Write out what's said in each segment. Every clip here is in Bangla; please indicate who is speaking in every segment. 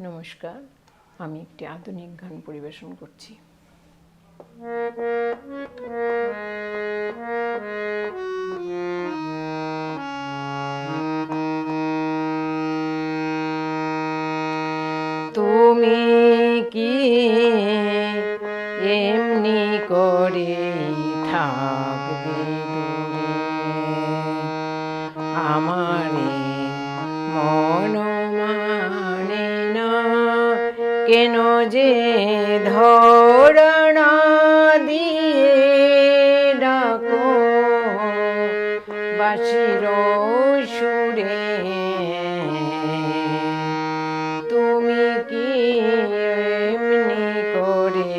Speaker 1: নমস্কার, আমি একটি আধুনিক গান পরিবেশন করছি। তুমি কি এমনি করে থাকবে দূরে, আমারে মন মানে না কেন যে ধরনা দিয়ে ডাকো বাঁশির সুরে। তুমি কি এমনি করে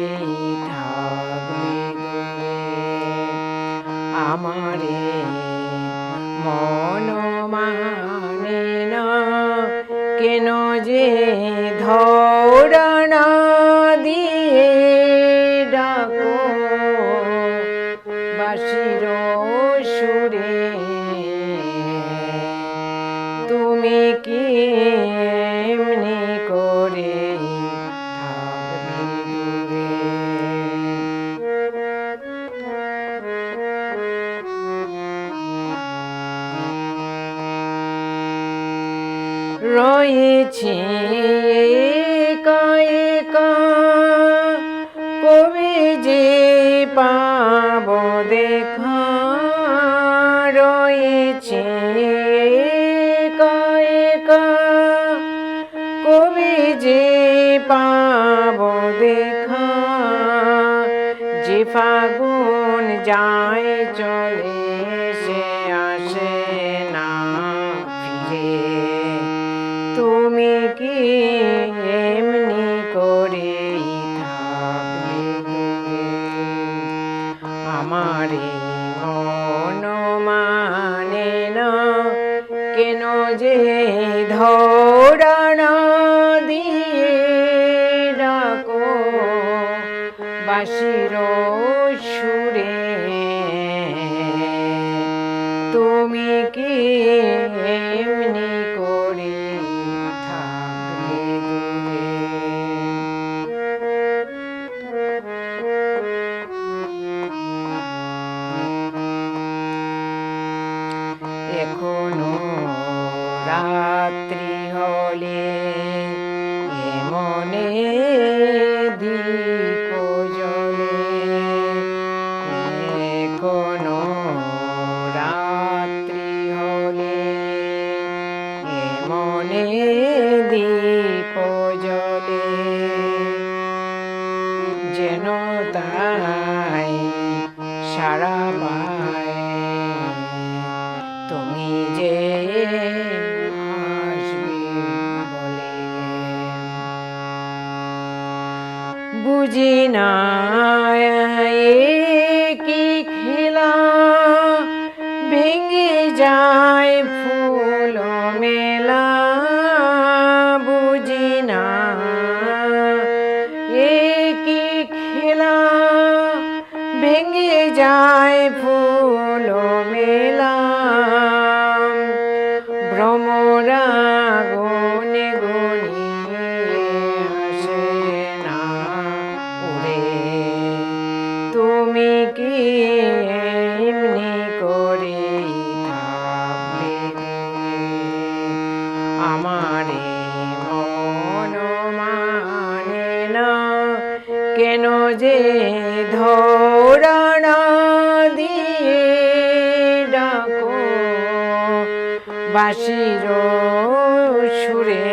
Speaker 1: থাকবে দূরে, আমারে মন মানে না কেন যে ধরনা দিয়ে ডাকো বাঁশির সুরে। তুমি কি এমনি করে থাকবে দূরে। রয়েছে একা একা কবে যে পাব দেখা, রয়েছে একা একা কবে যে পাব দেখা, যে ফাগুন যায় চলে সে আসে না ফিরে। তুমি কি এমনি করে থাকবে দূরে, আমারে মন মানে না কেন যে ধরনা দিয়ে ডাকো বাঁশির সুরে। তুমি কি এমনি করে থাকবে দূরে। এখনো রাত্রি হলে মনে দীপ জ্বলে, এখনো রাত্রি হলে মনে দীপ জ্বলে, যেন তাই সারা পায় তুমি যে আসবে বলে। বুঝি না কি খেলা ভেঙে যায় ফুল মেলা, বুঝি না কি খেলা ভেঙে যায় ফুল মেলা। ভ্রমরা গনে গনিয়ে আসে না উড়ে। তুমি কি এমনি করে থাকবে দূরে, আমারে মন মানে না কেন যে ধরনা দিয়ে ডাকো বাঁশির সুরে।